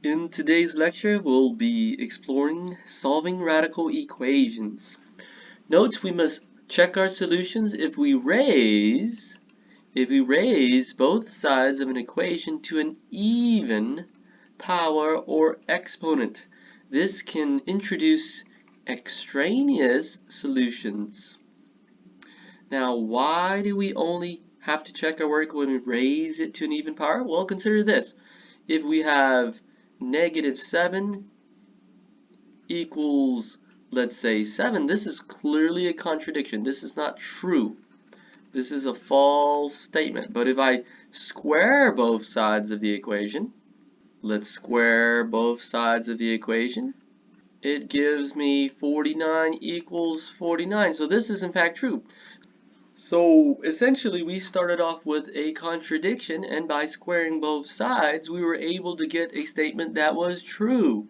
In today's lecture, we'll be exploring solving radical equations. Note we must check our solutions if we raise both sides of an equation to an even power or exponent. This can introduce extraneous solutions. Now, why do we only have to check our work when we raise it to an even power? Well, consider this. If we have -7 equals, let's say, 7, this is clearly a contradiction. This is not true. This is a false statement. But if I square both sides of the equation, let's square both sides of the equation, it gives me 49 equals 49. So this is in fact true. So essentially we started off with a contradiction, and by squaring both sides we were able to get a statement that was true.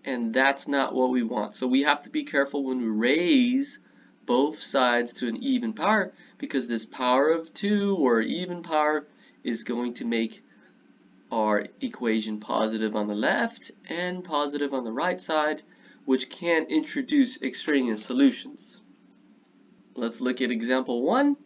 And that's not what we want. So we have to be careful when we raise both sides to an even power, because this power of 2 or even power is going to make our equation positive on the left and positive on the right side, which can introduce extraneous solutions. Let's look at example 1.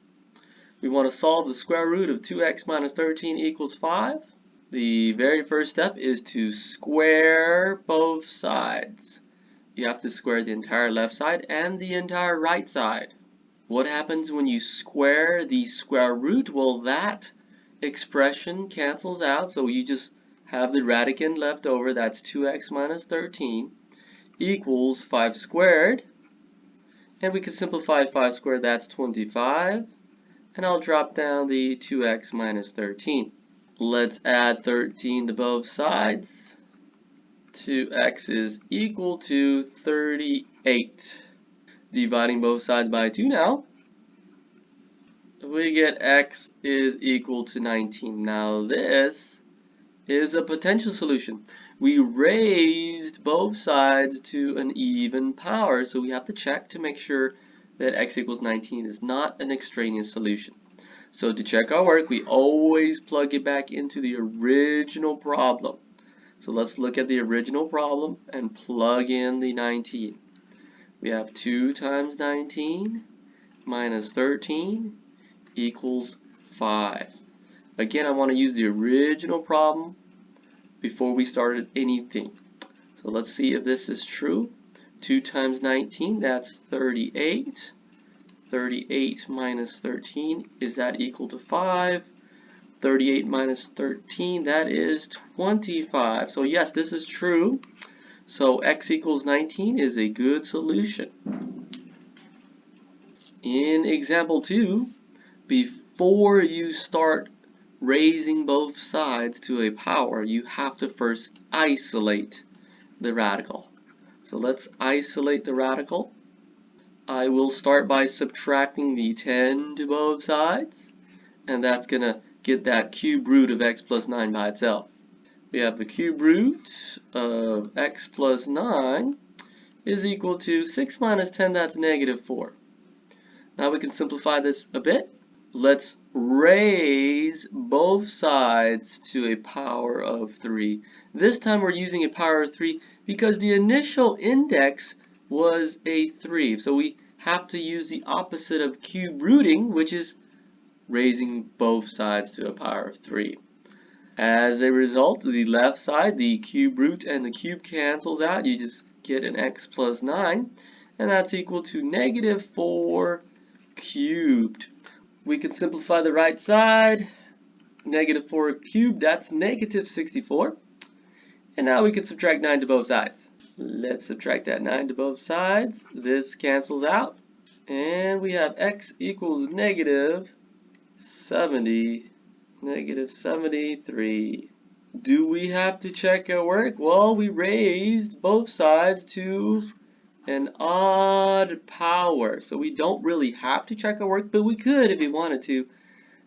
We want to solve the square root of 2x minus 13 equals 5. The very first step is to square both sides. You have to square the entire left side and the entire right side. What happens when you square the square root? Well, that expression cancels out, so you just have the radicand left over. That's 2x minus 13 equals 5 squared. And we can simplify 5 squared, that's 25. And I'll drop down the 2x minus 13. Let's add 13 to both sides. 2x is equal to 38. Dividing both sides by 2 now, we get x is equal to 19. Now this is a potential solution. We raised both sides to an even power, so we have to check to make sure that x equals 19 is not an extraneous solution. So to check our work, we always plug it back into the original problem. So let's look at the original problem and plug in the 19. We have 2 times 19 minus 13 equals 5. Again, I want to use the original problem before we started anything. So let's see if this is true. 2 times 19, that's 38. 38 minus 13, is that equal to 5? 38 minus 13, that is 25. So yes, this is true. So x equals 19 is a good solution. In example 2, before you start raising both sides to a power, you have to first isolate the radical. So let's isolate the radical. I will start by subtracting the 10 to both sides, and that's going to get that cube root of x plus 9 by itself. We have the cube root of x plus 9 is equal to 6 minus 10, that's -4. Now we can simplify this a bit. Let's raise both sides to a power of 3. This time we're using a power of 3 because the initial index was a 3. So we have to use the opposite of cube rooting, which is raising both sides to a power of 3. As a result, the left side, the cube root and the cube cancels out. You just get an x plus 9, and that's equal to -4 cubed. We can simplify the right side. -4 cubed, that's -64. And now we can subtract 9 to both sides. Let's subtract that 9 to both sides. This cancels out. And we have x equals -73. Do we have to check our work? Well, we raised both sides to an odd power, so we don't really have to check our work, but we could if we wanted to.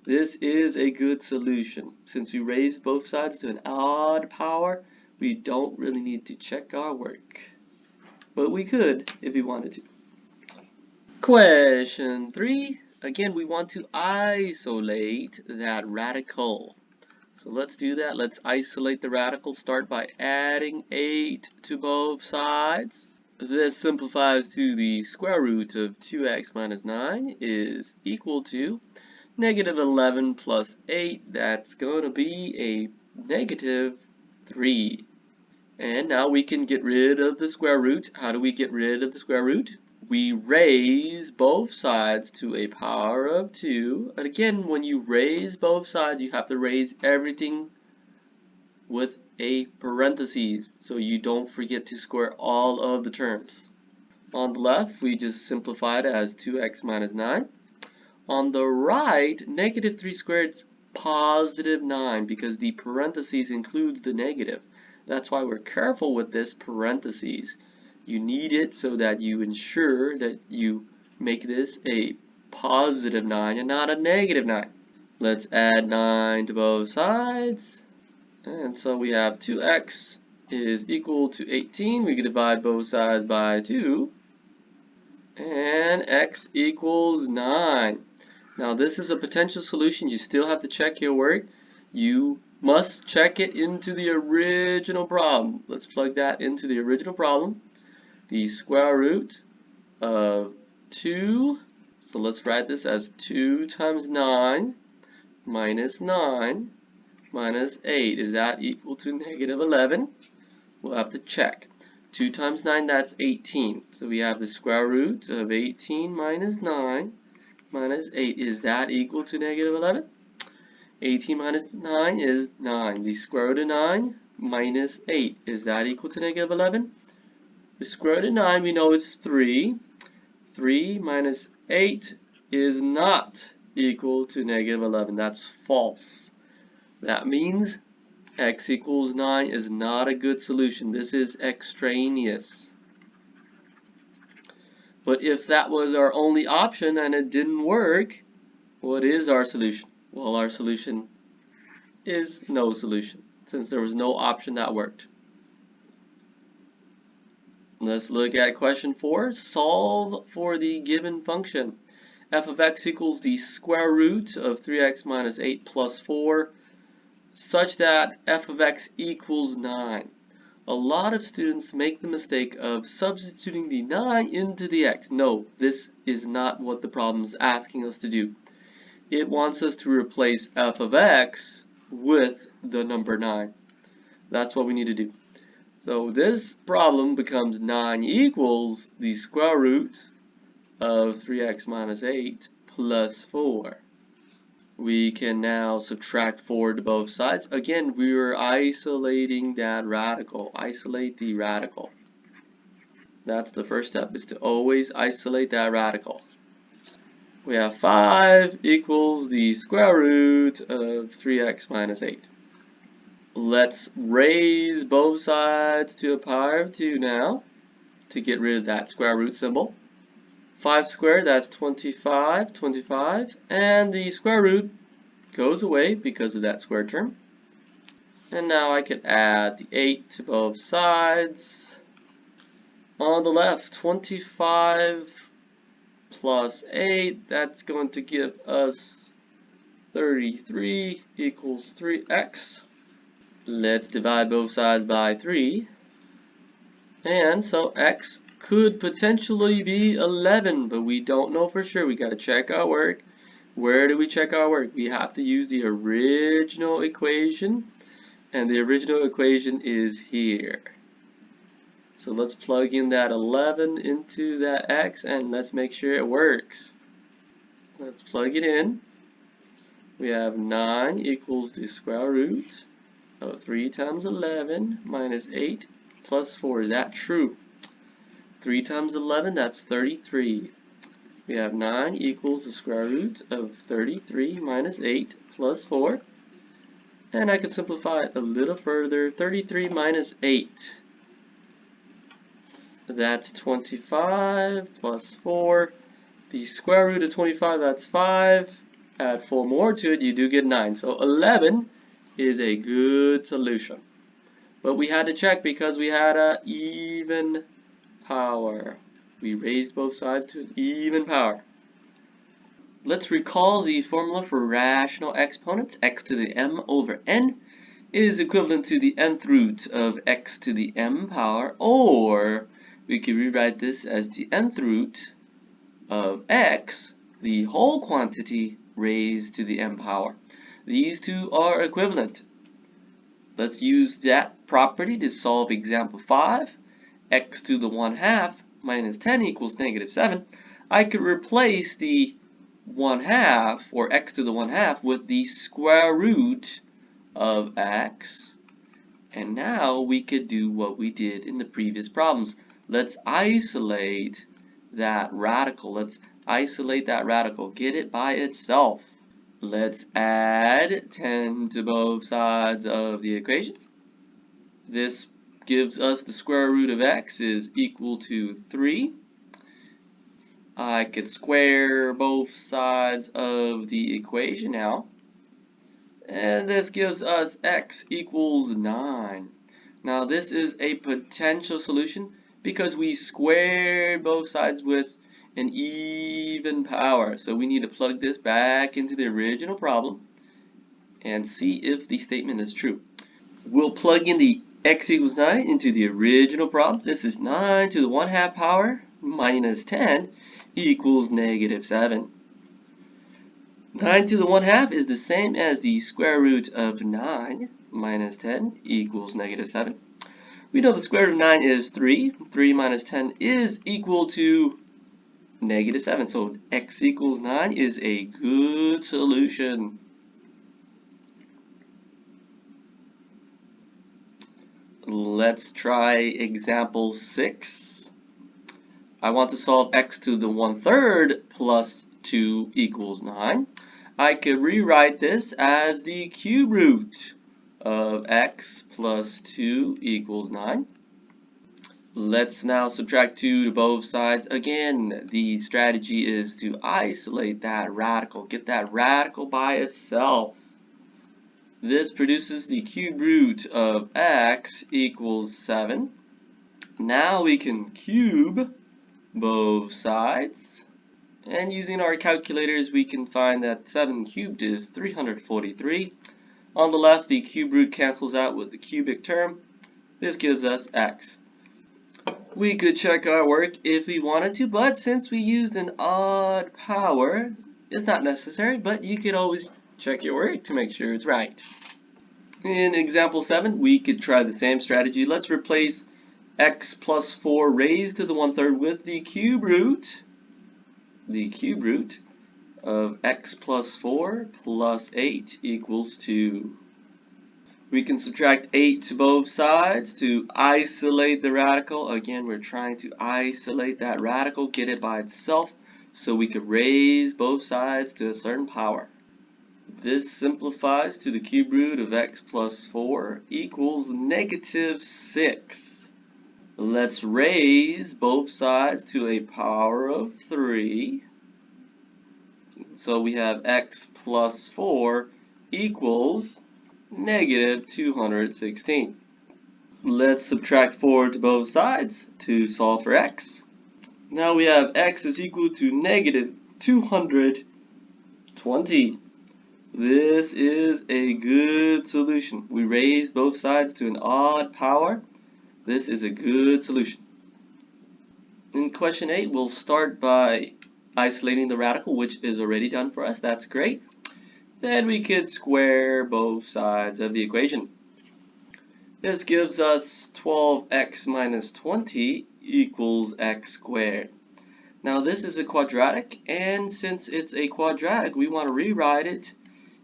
This is a good solution. Since we raised both sides to an odd power, we don't really need to check our work, but we could if we wanted to. Question 3. Again, we want to isolate that radical. So let's do that. Let's isolate the radical. Start by adding 8 to both sides. This simplifies to the square root of 2x minus 9 is equal to negative 11 plus 8. That's going to be a negative 3. And now we can get rid of the square root. How do we get rid of the square root? We raise both sides to a power of 2. And again, when you raise both sides, you have to raise everything with a parentheses, so you don't forget to square all of the terms. On the left, we just simplified it as 2x minus 9. On the right, negative 3 squared is positive 9 because the parentheses includes the negative. That's why we're careful with this parentheses. You need it so that you ensure that you make this a positive 9 and not a negative 9. Let's add 9 to both sides. And so we have 2x is equal to 18. We can divide both sides by 2. And x equals 9. Now this is a potential solution. You still have to check your work. You must check it into the original problem. Let's plug that into the original problem. The square root of 2. So let's write this as 2 times 9 minus 9 minus 8. Is that equal to negative 11? We'll have to check. 2 times 9, that's 18. So we have the square root of 18 minus 9 minus 8. Is that equal to negative 11? 18 minus 9 is 9. The square root of 9 minus 8. Is that equal to negative 11? The square root of 9 we know is 3. 3 minus 8 is not equal to negative 11. That's false. That means x equals 9 is not a good solution. This is extraneous. But if that was our only option and it didn't work, what is our solution? Well, our solution is no solution, since there was no option that worked. Let's look at question 4. Solve for the given function. F of x equals the square root of 3x minus 8 plus 4, such that f of x equals 9. A lot of students make the mistake of substituting the 9 into the x. No, this is not what the problem is asking us to do. It wants us to replace f of x with the number 9. That's what we need to do. So this problem becomes 9 equals the square root of 3x minus 8 plus 4. We can now subtract 4 to both sides. Again, we were isolating that radical. Isolate the radical. That's the first step, is to always isolate that radical. We have 5 equals the square root of 3x minus 8. Let's raise both sides to a power of 2 now to get rid of that square root symbol. 5 squared, that's 25, 25, and the square root goes away because of that square term. And now I could add the 8 to both sides. On the left, 25 plus 8, that's going to give us 33 equals 3x. Let's divide both sides by 3. And so x could potentially be 11, but we don't know for sure. We got to check our work. Where do we check our work? We have to use the original equation, and the original equation is here. So let's plug in that 11 into that x, and let's make sure it works. Let's plug it in. We have 9 equals the square root of 3 times 11 minus 8 plus 4. Is that true? 3 times 11, that's 33. We have 9 equals the square root of 33 minus 8 plus 4. And I can simplify it a little further. 33 minus 8. That's 25 plus 4. The square root of 25, that's 5. Add 4 more to it, you do get 9. So 11 is a good solution. But we had to check because we had an even power. We raised both sides to an even power. Let's recall the formula for rational exponents. X to the m over n is equivalent to the nth root of x to the m power, or we could rewrite this as the nth root of x, the whole quantity raised to the m power. These two are equivalent. Let's use that property to solve example 5. X to the 1/2 minus 10 equals -7. I could replace the 1/2, or x to the 1/2, with the square root of x. And now we could do what we did in the previous problems. Let's isolate that radical. Get it by itself. Let's add 10 to both sides of the equation. This gives us the square root of x is equal to 3. I could square both sides of the equation now. And this gives us x equals 9. Now this is a potential solution because we squared both sides with an even power. So we need to plug this back into the original problem and see if the statement is true. We'll plug in the x equals 9 into the original problem. This is 9 to the 1/2 power minus 10 equals -7. 9 to the 1/2 is the same as the square root of 9 minus 10 equals -7. We know the square root of 9 is 3. 3 minus 10 is equal to -7. So x equals 9 is a good solution. Let's try example 6. I want to solve x to the 1/3 plus 2 equals 9. I could rewrite this as the cube root of x plus 2 equals 9. Let's now subtract 2 to both sides. Again, the strategy is to isolate that radical. Get that radical by itself. This produces the cube root of x equals 7. Now we can cube both sides. And using our calculators, we can find that 7 cubed is 343. On the left, the cube root cancels out with the cubic term. This gives us x. We could check our work if we wanted to, but since we used an odd power, it's not necessary, but you could always check your work to make sure it's right. In example 7, we could try the same strategy. Let's replace x plus 4 raised to the 1/3 with the cube root of x plus 4 plus 8 equals 2. We can subtract 8 to both sides to isolate the radical. Again, we're trying to isolate that radical, get it by itself, so we could raise both sides to a certain power. This simplifies to the cube root of x plus 4 equals -6. Let's raise both sides to a power of 3. So we have x plus 4 equals -216. Let's subtract 4 to both sides to solve for x. Now we have x is equal to -220. This is a good solution. We raised both sides to an odd power. This is a good solution. In question 8, we'll start by isolating the radical, which is already done for us. That's great. Then we could square both sides of the equation. This gives us 12x minus 20 equals x squared. Now this is a quadratic, and since it's a quadratic, we want to rewrite it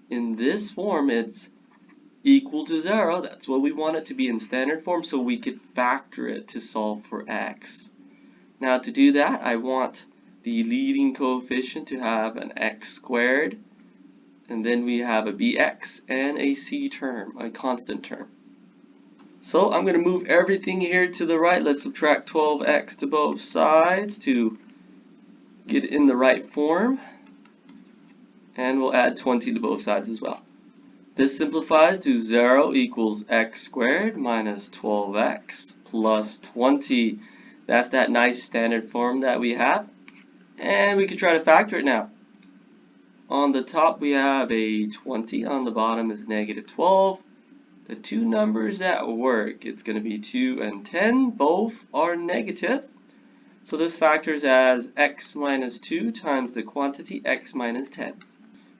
in this form. It's equal to 0. That's what we want it to be in standard form, so we could factor it to solve for x. Now to do that, I want the leading coefficient to have an x squared, and then we have a bx and a c term, a constant term. So I'm going to move everything here to the right. Let's subtract 12x to both sides to get it in the right form, and we'll add 20 to both sides as well. This simplifies to 0 equals x squared minus 12x plus 20. That's that nice standard form that we have. And we can try to factor it now. On the top we have a 20, on the bottom is negative 12. The two numbers that work, it's going to be 2 and 10, both are negative. So this factors as x minus 2 times the quantity x minus 10.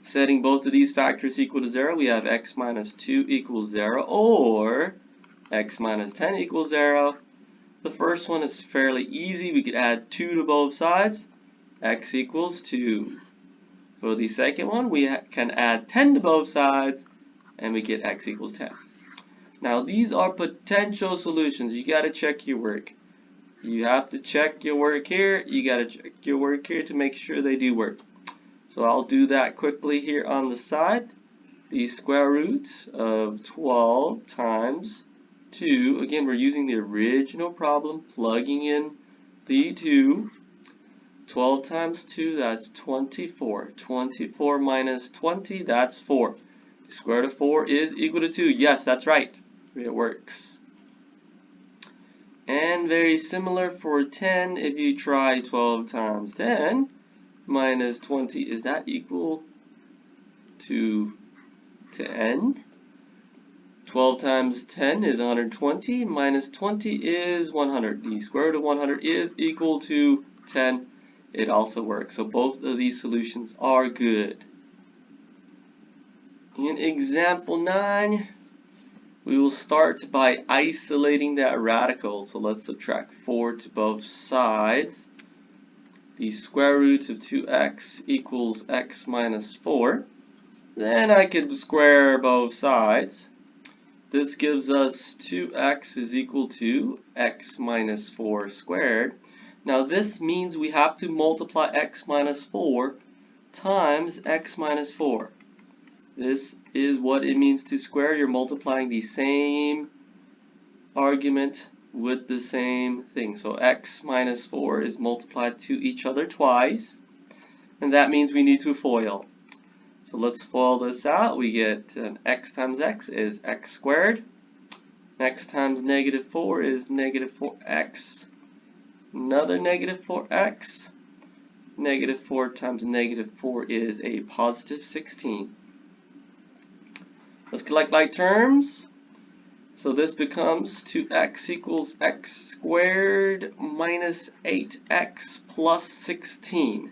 Setting both of these factors equal to 0, we have x minus 2 equals 0, or x minus 10 equals 0. The first one is fairly easy. We could add 2 to both sides. X equals 2. For the second one, we can add 10 to both sides, and we get x equals 10. Now, these are potential solutions. You got to check your work. You have to check your work here. You got to check your work here to make sure they do work. So I'll do that quickly here on the side. The square root of 12 times 2. Again, we're using the original problem, plugging in the 2. 12 times 2, that's 24. 24 minus 20, that's 4. The square root of 4 is equal to 2. Yes, that's right. It works. And very similar for 10, if you try 12 times 10 minus 20, is that equal to 10? 12 times 10 is 120, minus 20 is 100. The square root of 100 is equal to 10. It also works. So both of these solutions are good. In example 9, we will start by isolating that radical. So let's subtract 4 to both sides. The square root of 2x equals x minus 4. Then I could square both sides. This gives us 2x is equal to x minus 4 squared. Now this means we have to multiply x minus 4 times x minus 4. This is what it means to square. You're multiplying the same argument with the same thing. So x minus 4 is multiplied to each other twice, and that means we need to FOIL. So let's FOIL this out. We get an x times x is x squared. X times negative 4 is negative 4x. Another negative 4x. Negative 4 times negative 4 is a positive 16. Let's collect like terms. So this becomes 2x equals x squared minus 8x plus 16.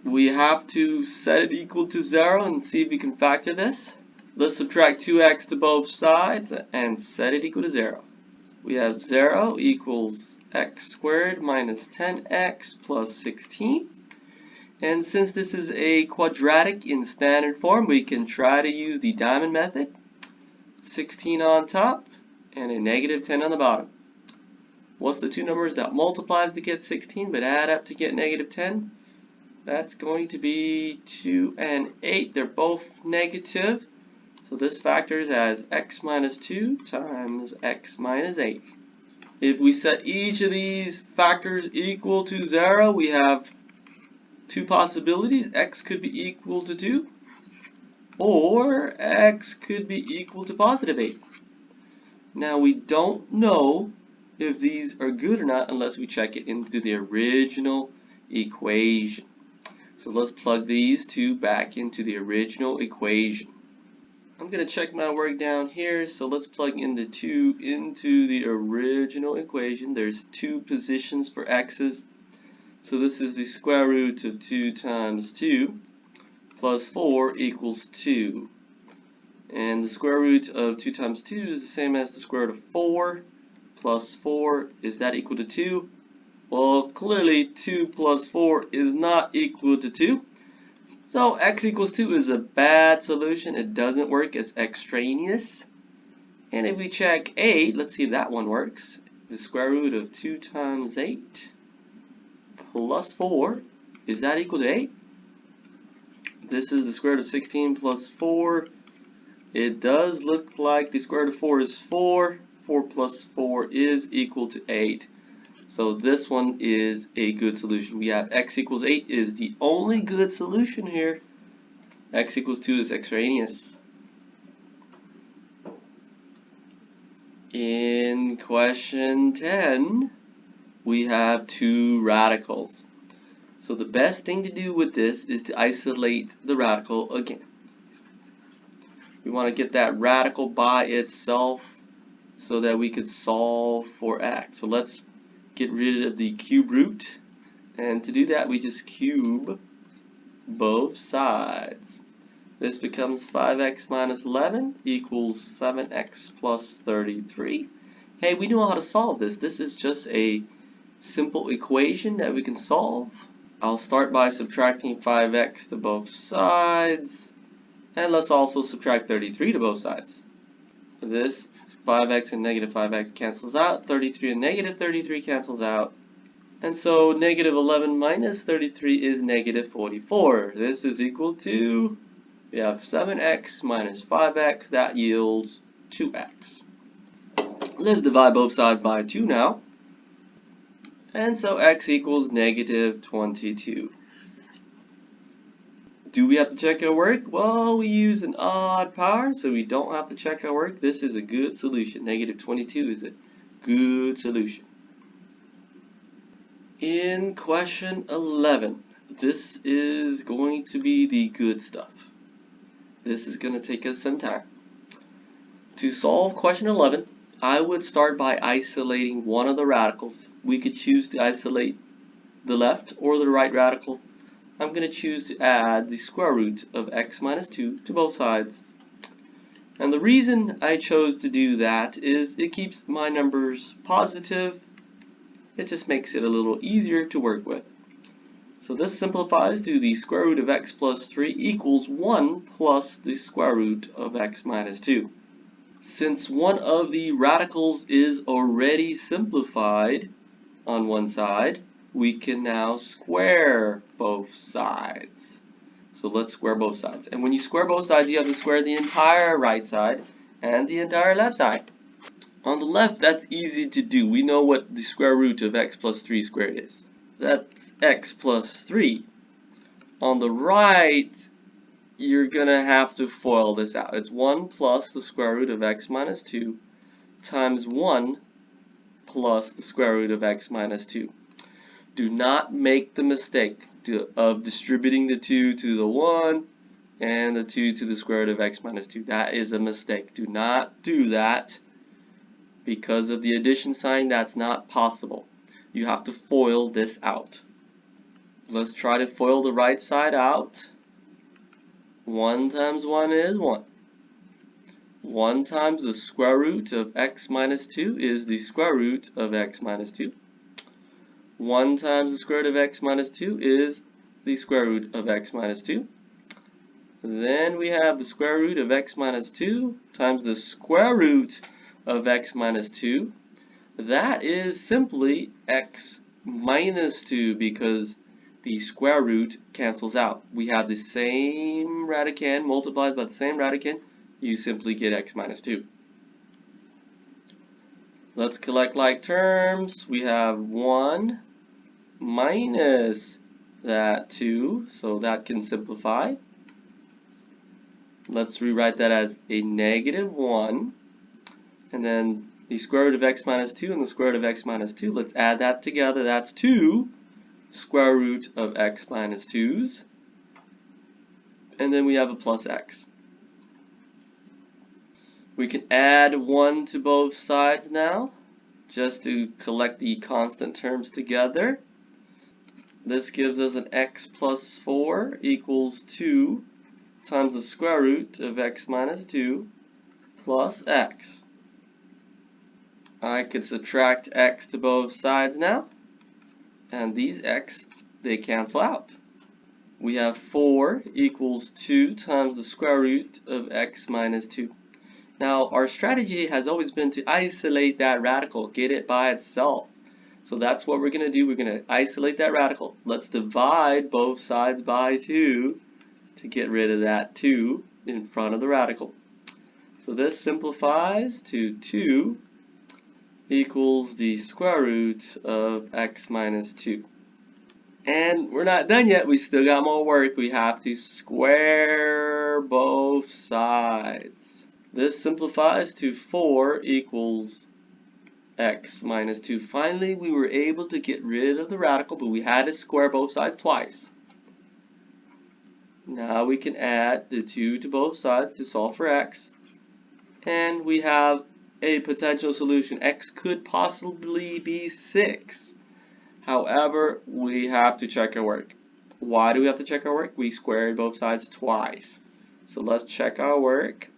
We have to set it equal to 0 and see if we can factor this. Let's subtract 2x to both sides and set it equal to 0. We have 0 equals x squared minus 10x plus 16. And since this is a quadratic in standard form, we can try to use the diamond method. 16 on top and a negative 10 on the bottom. What's the two numbers that multiplies to get 16 but add up to get negative 10? That's going to be 2 and 8. They're both negative. So this factors as x minus 2 times x minus 8. If we set each of these factors equal to 0, we have two possibilities. X could be equal to 2, or x could be equal to positive 8. Now we don't know if these are good or not unless we check it into the original equation. So let's plug these two back into the original equation. I'm going to check my work down here, so let's plug in the 2 into the original equation. There's two positions for x's. So this is the square root of 2 times 2 plus 4 equals 2. And the square root of 2 times 2 is the same as the square root of 4 plus 4. Is that equal to 2? Well, clearly 2 plus 4 is not equal to 2. So x equals 2 is a bad solution. It doesn't work. It's extraneous. And if we check 8, let's see if that one works. The square root of 2 times 8 plus 4, is that equal to 8? This is the square root of 16 plus 4. It does look like the square root of 4 is 4. 4 plus 4 is equal to 8. So this one is a good solution. We have x equals 8 is the only good solution here. X equals 2 is extraneous. In question 10, we have two radicals. So the best thing to do with this is to isolate the radical again. We want to get that radical by itself so that we could solve for x. So let's get rid of the cube root. And to do that, we just cube both sides. This becomes 5x minus 11 equals 7x plus 33. Hey, we know how to solve this. This is just a simple equation that we can solve. I'll start by subtracting 5x to both sides. And let's also subtract 33 to both sides. This 5x and negative 5x cancels out. 33 and negative 33 cancels out. And so negative 11 minus 33 is negative 44. This is equal to, we have 7x minus 5x. That yields 2x. Let's divide both sides by 2 now. And so x equals negative 22. Do we have to check our work? Well, we use an odd power, so we don't have to check our work. This is a good solution. Negative 22 is a good solution. In question 11, this is going to be the good stuff. This is going to take us some time. To solve question 11, I would start by isolating one of the radicals. We could choose to isolate the left or the right radical. I'm going to choose to add the square root of x minus 2 to both sides. And the reason I chose to do that is it keeps my numbers positive. It just makes it a little easier to work with. So this simplifies to the square root of x plus 3 equals 1 plus the square root of x minus 2. Since one of the radicals is already simplified on one side, we can now square both sides. So let's square both sides. And when you square both sides, you have to square the entire right side and the entire left side. On the left, that's easy to do. We know what the square root of x plus 3 squared is. That's x plus 3. On the right, you're going to have to FOIL this out. It's 1 plus the square root of x minus 2 times 1 plus the square root of x minus 2. Do not make the mistake of distributing the 2 to the 1 and the 2 to the square root of x minus 2. That is a mistake. Do not do that. Because of the addition sign, that's not possible. You have to FOIL this out. Let's try to FOIL the right side out. 1 times 1 is 1. 1 times the square root of x minus 2 is the square root of x minus 2. 1 times the square root of x minus 2 is the square root of x minus 2. Then we have the square root of x minus 2 times the square root of x minus 2. That is simply x minus 2 because the square root cancels out. We have the same radicand multiplied by the same radicand. You simply get x minus 2. Let's collect like terms. We have 1 minus that 2, so that can simplify. Let's rewrite that as a negative 1. And then the square root of x minus 2 and the square root of x minus 2. Let's add that together. That's 2 square root of x minus 2's. And then we have a plus x. We can add 1 to both sides now, just to collect the constant terms together. This gives us an x plus 4 equals 2 times the square root of x minus 2 plus x. I could subtract x to both sides now, and these x, they cancel out. We have 4 equals 2 times the square root of x minus 2. Now, our strategy has always been to isolate that radical, get it by itself. So that's what we're going to do. We're going to isolate that radical. Let's divide both sides by 2 to get rid of that 2 in front of the radical. So this simplifies to 2 equals the square root of x minus 2. And we're not done yet. We still got more work. We have to square both sides. This simplifies to 4 equals x minus 2. Finally, we were able to get rid of the radical, but we had to square both sides twice. Now we can add the 2 to both sides to solve for x. And we have a potential solution. X could possibly be 6. However, we have to check our work. Why do we have to check our work? We squared both sides twice. So let's check our work.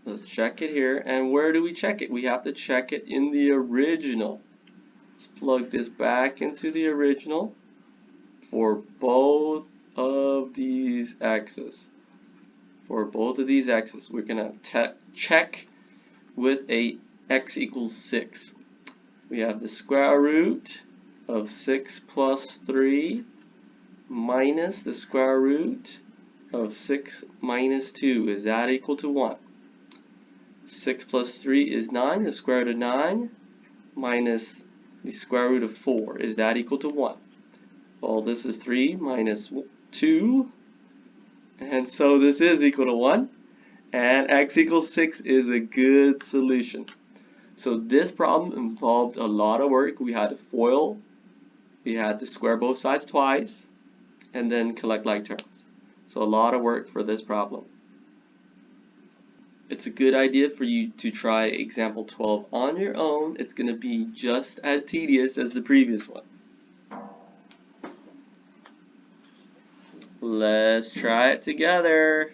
Let's check it here. And where do we check it? We have to check it in the original. Let's plug this back into the original for both of these x's. For both of these x's, we're going to check with a x equals 6. We have the square root of 6 plus 3 minus the square root of 6 minus 2. Is that equal to 1? 6 plus 3 is 9. The square root of 9 minus the square root of 4. Is that equal to 1? Well, this is 3 minus 2. And so this is equal to 1. And x equals 6 is a good solution. So this problem involved a lot of work. We had to FOIL. We had to square both sides twice. And then collect like terms. So a lot of work for this problem. It's a good idea for you to try example 12 on your own. It's going to be just as tedious as the previous one. Let's try it together.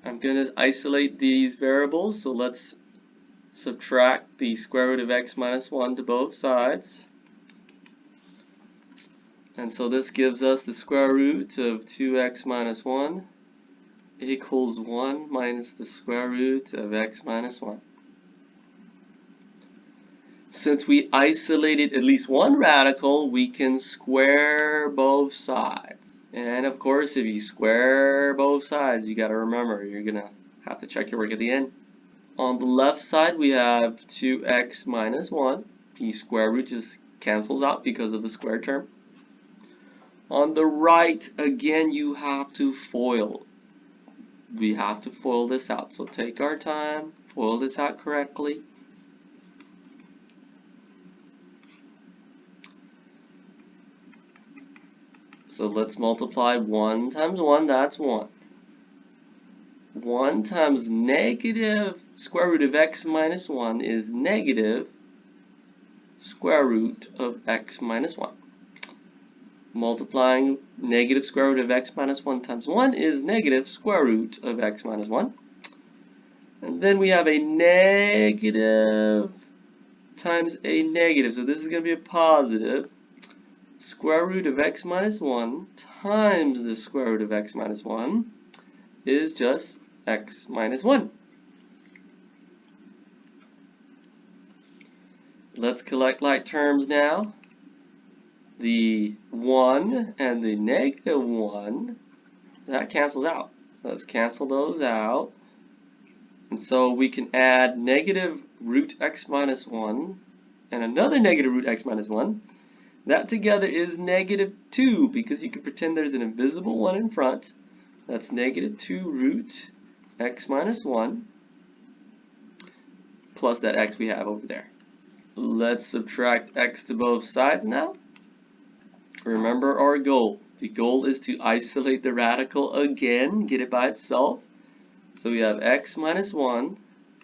I'm going to isolate these variables, so let's subtract the square root of x minus 1 to both sides. And so this gives us the square root of 2x minus 1 equals 1 minus the square root of x minus 1. Since we isolated at least one radical, we can square both sides. And of course, if you square both sides, you got to remember, you're going to have to check your work at the end. On the left side, we have 2x minus 1. The square root just cancels out because of the square term. On the right, again, you have to FOIL. We have to FOIL this out. So take our time, FOIL this out correctly. So let's multiply 1 times 1, that's 1. 1 times negative square root of x minus 1 is negative square root of x minus 1. Multiplying negative square root of x minus 1 times 1 is negative square root of x minus 1. And then we have a negative times a negative. So this is going to be a positive. Square root of x minus 1 times the square root of x minus 1 is just x minus 1. Let's collect like terms now. The 1 and the negative 1, that cancels out. Let's cancel those out. And so we can add negative root x minus 1 and another negative root x minus 1. That together is negative 2 because you can pretend there's an invisible 1 in front. That's negative 2 root x minus 1 plus that x we have over there. Let's subtract x to both sides now. Remember our goal. The goal is to isolate the radical again, get it by itself. So we have x minus 1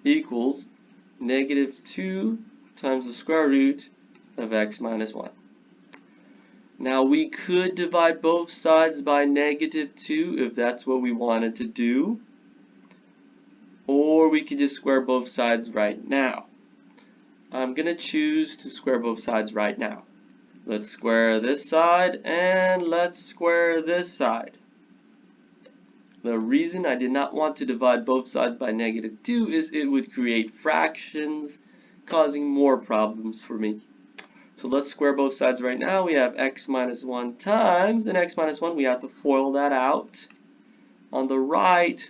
equals negative 2 times the square root of x minus 1. Now we could divide both sides by negative 2 if that's what we wanted to do. Or we could just square both sides right now. I'm going to choose to square both sides right now. Let's square this side and let's square this side. The reason I did not want to divide both sides by negative 2 is it would create fractions, causing more problems for me. So let's square both sides right now. We have x minus 1 times and x minus 1. We have to FOIL that out. On the right,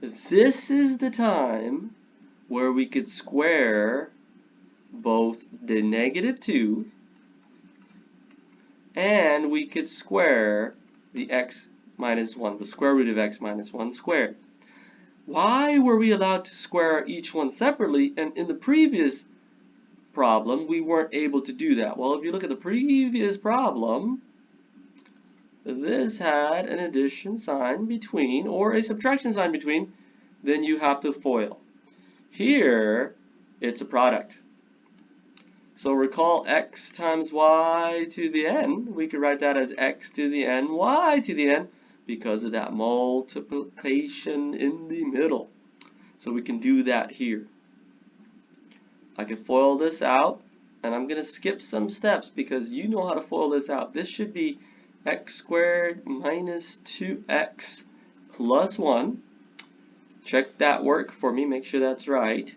this is the time where we could square both the negative 2 and we could square the x minus 1, the square root of x minus 1 squared. Why were we allowed to square each one separately? And in the previous problem, we weren't able to do that. Well, if you look at the previous problem, this had an addition sign between or a subtraction sign between, then you have to FOIL. Here, it's a product. So recall x times y to the n, we could write that as x to the n, y to the n, because of that multiplication in the middle. So we can do that here. I can FOIL this out, and I'm going to skip some steps because you know how to FOIL this out. This should be x squared minus 2x plus 1. Check that work for me, make sure that's right.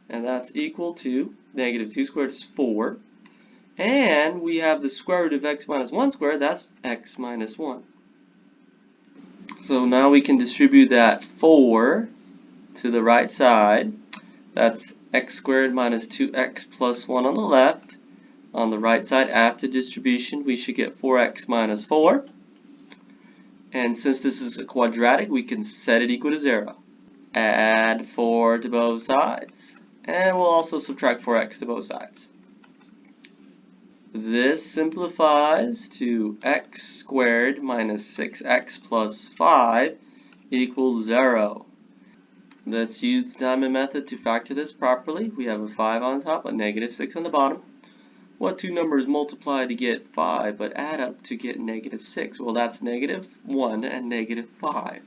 And that's equal to negative 2 squared is 4. And we have the square root of x minus 1 squared, that's x minus 1. So now we can distribute that 4 to the right side. That's x squared minus 2x plus 1 on the left. On the right side, after distribution, we should get 4x minus 4. And since this is a quadratic, we can set it equal to 0. Add 4 to both sides. And we'll also subtract 4x to both sides. This simplifies to x squared minus 6x plus 5 equals 0. Let's use the diamond method to factor this properly. We have a 5 on top, a negative 6 on the bottom. What two numbers multiply to get 5 but add up to get negative 6? Well, that's negative 1 and negative 5.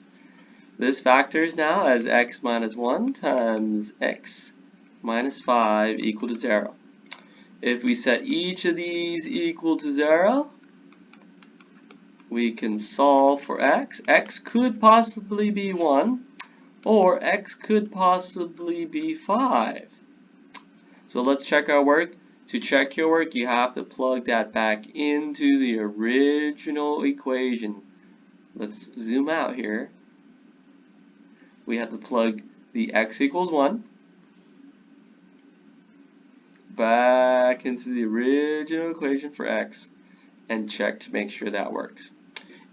This factors now as x minus 1 times x minus 5 equal to 0. If we set each of these equal to 0, we can solve for x. X could possibly be 1, or x could possibly be 5. So let's check our work. To check your work, you have to plug that back into the original equation. Let's zoom out here. We have to plug the x equals 1 back into the original equation for x and check to make sure that works.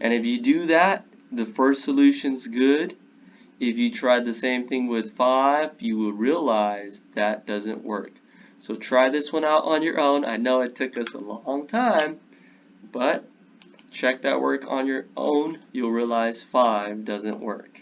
And if you do that, the first solution's good. If you tried the same thing with 5, you will realize that doesn't work. So try this one out on your own. I know it took us a long time, but check that work on your own. You'll realize 5 doesn't work.